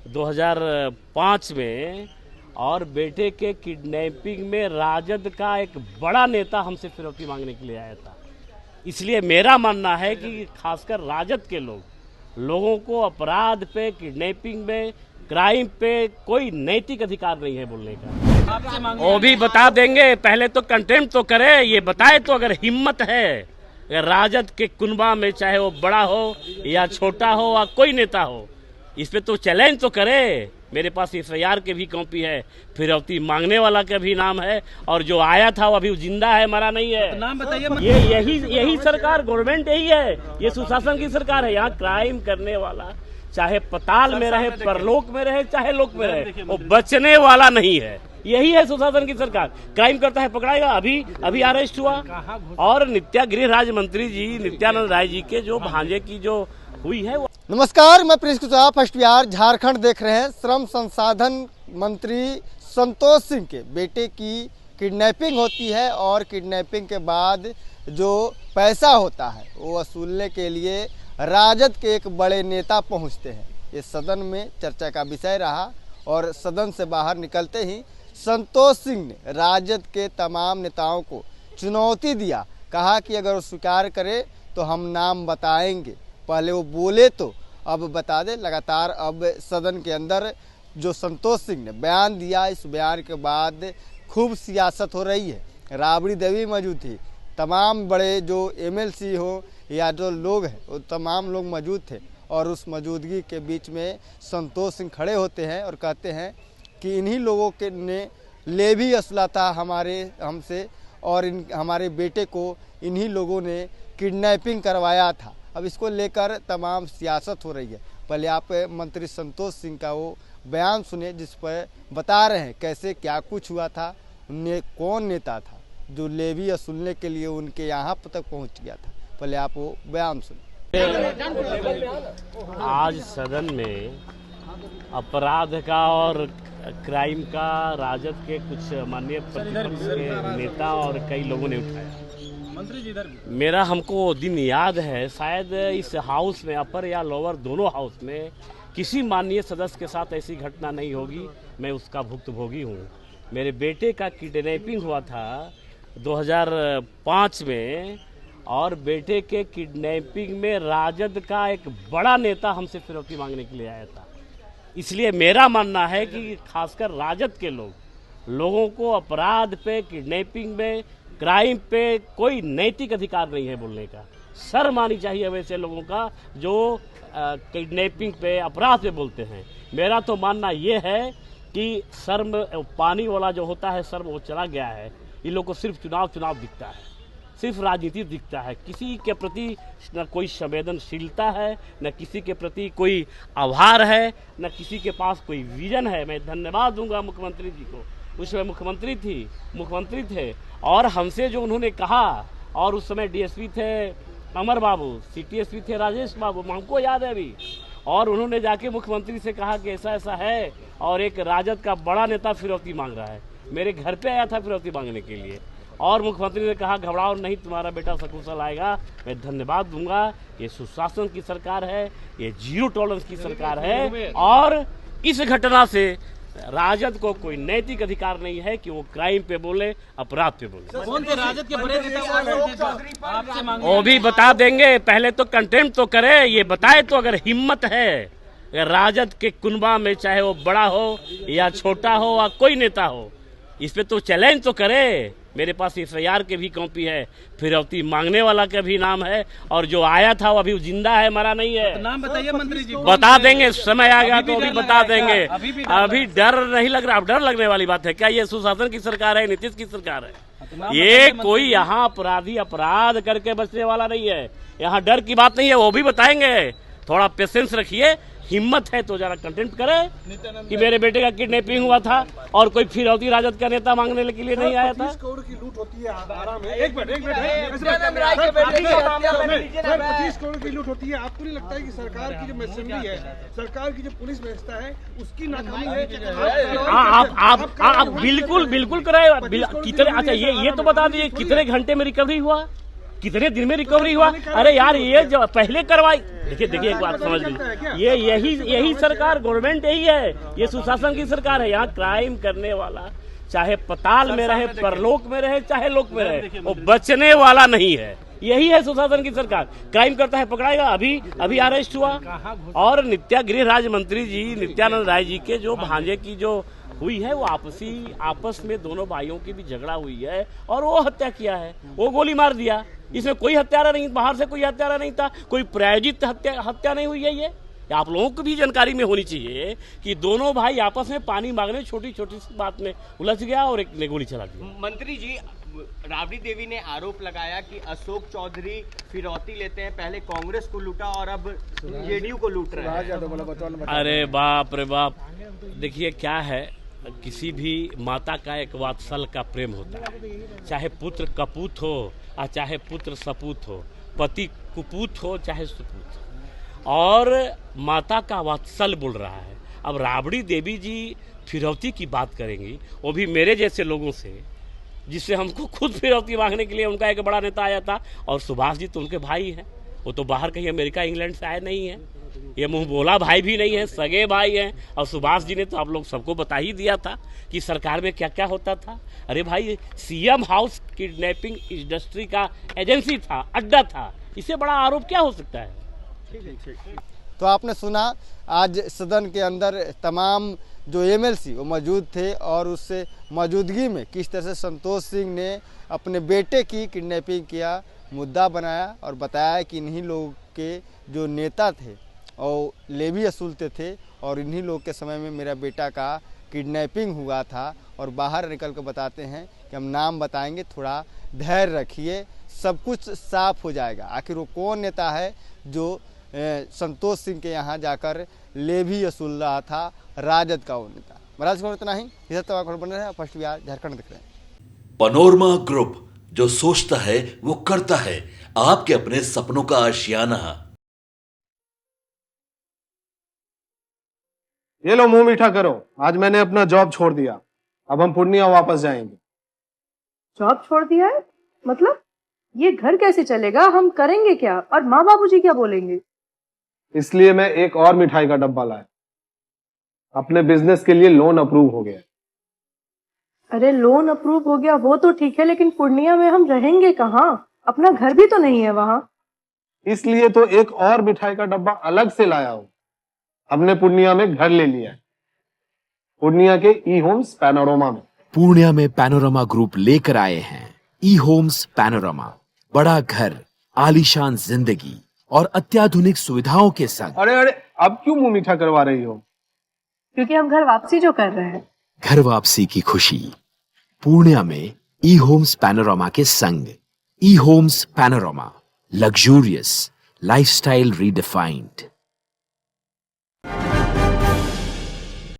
2005 में और बेटे के किडनैपिंग में राजद का एक बड़ा नेता हमसे फिरौती मांगने के लिए आया था। इसलिए मेरा मानना है कि खासकर राजद के लोगों को अपराध पे, किडनैपिंग में, क्राइम पे कोई नैतिक अधिकार नहीं है बोलने का। वो भी बता देंगे, पहले तो कंटेम्प्ट तो करे, ये बताए तो अगर हिम्मत है राजद के कुनबा में, चाहे वो बड़ा हो या छोटा हो या कोई नेता हो, इस पे तो चैलेंज तो करे। मेरे पास एफआईआर के भी कॉपी है, फिरौती मांगने वाला का भी नाम है, और जो आया था वो अभी जिंदा है, मरा नहीं है। तो नाम बताइए। यही सरकार, गवर्नमेंट यही है, ये सुशासन की सरकार है। यहाँ क्राइम करने वाला चाहे पताल में रहे, परलोक में रहे, चाहे लोक में रहे, वो बचने वाला नहीं है। यही है सुशासन की सरकार। क्राइम करता है पकड़ाएगा। अभी अरेस्ट हुआ। और गृह राज्य मंत्री जी नित्यानंद राय जी के जो भांजे की जो हुई है। नमस्कार, मैं प्रिंस कुशवाहा, फर्स्ट बिहार झारखंड देख रहे हैं। श्रम संसाधन मंत्री संतोष सिंह के बेटे की किडनैपिंग होती है और किडनैपिंग के बाद जो पैसा होता है वो वसूलने के लिए राजद के एक बड़े नेता पहुंचते हैं। ये सदन में चर्चा का विषय रहा और सदन से बाहर निकलते ही संतोष सिंह ने राजद के तमाम नेताओं को चुनौती दिया। कहा कि अगर वो स्वीकार करे तो हम नाम बताएंगे। पहले वो बोले तो अब बता दे। लगातार अब सदन के अंदर जो संतोष सिंह ने बयान दिया, इस बयान के बाद खूब सियासत हो रही है। राबड़ी देवी मौजूद थी, तमाम बड़े जो एमएलसी हो या जो लोग हैं वो तमाम लोग मौजूद थे, और उस मौजूदगी के बीच में संतोष सिंह खड़े होते हैं और कहते हैं कि इन्हीं लोगों के ने ले भी असला था हमसे, और हमारे बेटे को इन्हीं लोगों ने किडनैपिंग करवाया था। अब इसको लेकर तमाम सियासत हो रही है। पहले आप मंत्री संतोष सिंह का वो बयान सुने, जिस पर बता रहे हैं कैसे क्या कुछ हुआ था, कौन नेता था जो लेवी वसूलने के लिए उनके यहाँ तक पहुँच गया था। पहले आप वो बयान सुने। आज सदन में अपराध का और क्राइम का राजद के कुछ माननीय प्रतिपक्ष के नेता और कई लोगों ने उठाया। मंत्री जी इधर मेरा हमको दिन याद है, शायद इस हाउस में, अपर या लोअर दोनों हाउस में, किसी माननीय सदस्य के साथ ऐसी घटना नहीं होगी। मैं उसका भुक्तभोगी हूँ। मेरे बेटे का किडनैपिंग हुआ था 2005 में और बेटे के किडनैपिंग में राजद का एक बड़ा नेता हमसे फिरौती मांगने के लिए आया था। इसलिए मेरा मानना है कि खासकर राजद के लोगों को अपराध पे, किडनैपिंग में, क्राइम पे कोई नैतिक अधिकार नहीं है बोलने का। शर्म आनी चाहिए वैसे लोगों का जो किडनैपिंग पे, अपराध पे बोलते हैं। मेरा तो मानना ये है कि शर्म, पानी वाला जो होता है शर्म, वो चला गया है। इन लोगों को सिर्फ चुनाव दिखता है, सिर्फ राजनीति दिखता है। किसी के प्रति न कोई संवेदनशीलता है, न किसी के प्रति कोई आभार है, न किसी के पास कोई विजन है। मैं धन्यवाद दूंगा मुख्यमंत्री जी को। उसमें मुख्यमंत्री थे और हमसे जो उन्होंने कहा, और उस समय डीएसपी थे अमर बाबू, सीटीएसपी थे राजेश बाबू, हमको याद है अभी। और उन्होंने जाके मुख्यमंत्री से कहा कि ऐसा ऐसा है और एक राजद का बड़ा नेता फिरौती मांग रहा है। मेरे घर पे आया था फिरौती मांगने के लिए, और मुख्यमंत्री ने कहा घबराओ नहीं, तुम्हारा बेटा सकुशल आएगा। मैं धन्यवाद दूंगा। ये सुशासन की सरकार है, ये जीरो टॉलरेंस की सरकार है, और इस घटना से राजद को कोई नैतिक अधिकार नहीं है कि वो क्राइम पे बोले, अपराध पे बोले। कौन थे राजद के बड़े नेता आपसे मांगे? वो भी बता देंगे, पहले तो कंटेम्प्ट तो करे, ये बताए तो अगर हिम्मत है राजद के कुनबा में, चाहे वो बड़ा हो या छोटा हो या कोई नेता हो, इस पे तो चैलेंज तो करे। मेरे पास एफआईआर के भी कॉपी है, फिरौती मांगने वाला का भी नाम है, और जो आया था वो अभी जिंदा है, मरा नहीं है। तो नाम बताइए मंत्री जी। बता देंगे, समय आ गया तो अभी बता देंगे। अभी डर नहीं लग रहा। अब डर लगने वाली बात है क्या? ये सुशासन की सरकार है, नीतीश की सरकार है। ये कोई यहाँ अपराधी अपराध करके बचने वाला नहीं है। यहाँ डर की बात नहीं है, वो भी बताएंगे। थोड़ा पेशेंस रखिए। हिम्मत है तो जरा कंटेंट करे कि मेरे बेटे का किडनैपिंग हुआ था और कोई फिरौती राजद का नेता मांगने के लिए नहीं आया था। 25 करोड़ की लूट होती है आरा में। एक मिनट 25 करोड़ की लूट होती है। आपको नहीं लगता है कि सरकार की जो मशीनरी है, सरकार की जो पुलिस व्यवस्था है, उसकी नाकामी है? आप बिल्कुल कराए कितने? अच्छा ये तो बता दीजिए कितने घंटे में रिकवरी हुआ? कितने दिन में रिकवरी हुआ? अरे यार ये जो पहले करवाई, देखिए देखिए एक बात समझ लीजिए, ये यही सरकार, गवर्नमेंट यही है, ये सुशासन की सरकार है। यहाँ क्राइम करने वाला चाहे पताल में रहे, परलोक में रहे, चाहे लोक में रहे, वो बचने वाला नहीं है। यही है सुशासन की सरकार। क्राइम करता है पकड़ाएगा। अभी अरेस्ट हुआ। और गृह राज्य मंत्री जी नित्यानंद राय जी के जो भांजे की जो हुई है, वो आपस में दोनों भाइयों की भी झगड़ा हुई है और वो हत्या किया है, वो गोली मार दिया। इसमें कोई हत्यारा नहीं, बाहर से कोई हत्यारा नहीं था, कोई प्रायोजित हत्या नहीं हुई है। ये आप लोगों को भी जानकारी में होनी चाहिए कि दोनों भाई आपस में पानी मांगने छोटी छोटी सी बात में उलझ गया और एक ने गोली चला दी। मंत्री जी, राबड़ी देवी ने आरोप लगाया कि अशोक चौधरी फिरौती लेते हैं, पहले कांग्रेस को लूटा और अब जेडीयू को लूट रहे हैं। अरे बाप रे बाप, देखिए क्या है, किसी भी माता का एक वात्सल्य का प्रेम होता है, चाहे पुत्र कपूत हो और चाहे पुत्र सपूत हो, पति कुपूत हो चाहे सुपूत हो, और माता का वात्सल्य बोल रहा है। अब राबड़ी देवी जी फिरौती की बात करेंगी, वो भी मेरे जैसे लोगों से, जिससे हमको खुद फिरौती मांगने के लिए उनका एक बड़ा नेता आया था। और सुभाष जी तो उनके भाई हैं, वो तो बाहर कहीं अमेरिका इंग्लैंड से आए नहीं हैं, ये मुंह बोला भाई भी नहीं है, सगे भाई हैं। और सुभाष जी ने तो आप लोग सबको बता ही दिया था कि सरकार में क्या क्या होता था। अरे भाई, सीएम हाउस किडनैपिंग इंडस्ट्री का एजेंसी था, अड्डा था, इससे बड़ा आरोप क्या हो सकता है? तो आपने सुना, आज सदन के अंदर तमाम जो एमएलसी वो मौजूद थे और उससे मौजूदगी में किस तरह से संतोष सिंह ने अपने बेटे की किडनैपिंग किया मुद्दा बनाया और बताया कि इन्हीं लोगों के जो नेता थे और लेवी वसूलते थे और इन्हीं लोग के समय में मेरा बेटा का किडनैपिंग हुआ था। और बाहर निकल कर बताते हैं कि हम नाम बताएंगे, थोड़ा धैर्य रखिए, सब कुछ साफ हो जाएगा। आखिर वो कौन नेता है जो संतोष सिंह के यहाँ जाकर लेवी वसूल रहा था, राजद का वो नेता। महाराज को इतना ही, इधर तक बन रहे हैं फर्स्ट बिहार झारखंड दिख रहे हैं। पनोरमा ग्रुप, जो सोचता है वो करता है, आपके अपने सपनों का आशियाना। ये लो मुंह मीठा करो, आज मैंने अपना जॉब छोड़ दिया, अब हम पूर्णिया वापस जाएंगे। जॉब छोड़ दिया है? मतलब ये घर कैसे चलेगा, हम करेंगे क्या और माँ बाबूजी क्या बोलेंगे? इसलिए मैं एक और मिठाई का डब्बा लाया, अपने बिजनेस के लिए लोन अप्रूव हो गया। अरे लोन अप्रूव हो गया वो तो ठीक है, लेकिन पूर्णिया में हम रहेंगे कहाँ? अपना घर भी तो नहीं है वहाँ। इसलिए तो एक और मिठाई का डब्बा अलग से लाया हूँ। हमने पूर्णिया में घर ले लिया है, पूर्णिया के ई होम्स पैनोरमा में। पूर्णिया में पैनोरमा ग्रुप लेकर आए हैं ई होम्स पैनोरमा। बड़ा घर, आलीशान जिंदगी और अत्याधुनिक सुविधाओं के संग। अरे अब क्यों मुंह मीठा करवा रही हो? क्योंकि हम घर वापसी जो कर रहे हैं। घर वापसी की खुशी पूर्णिया में ई होम्स पैनोरमा के संग। ई Homes Panorama, luxurious lifestyle redefined.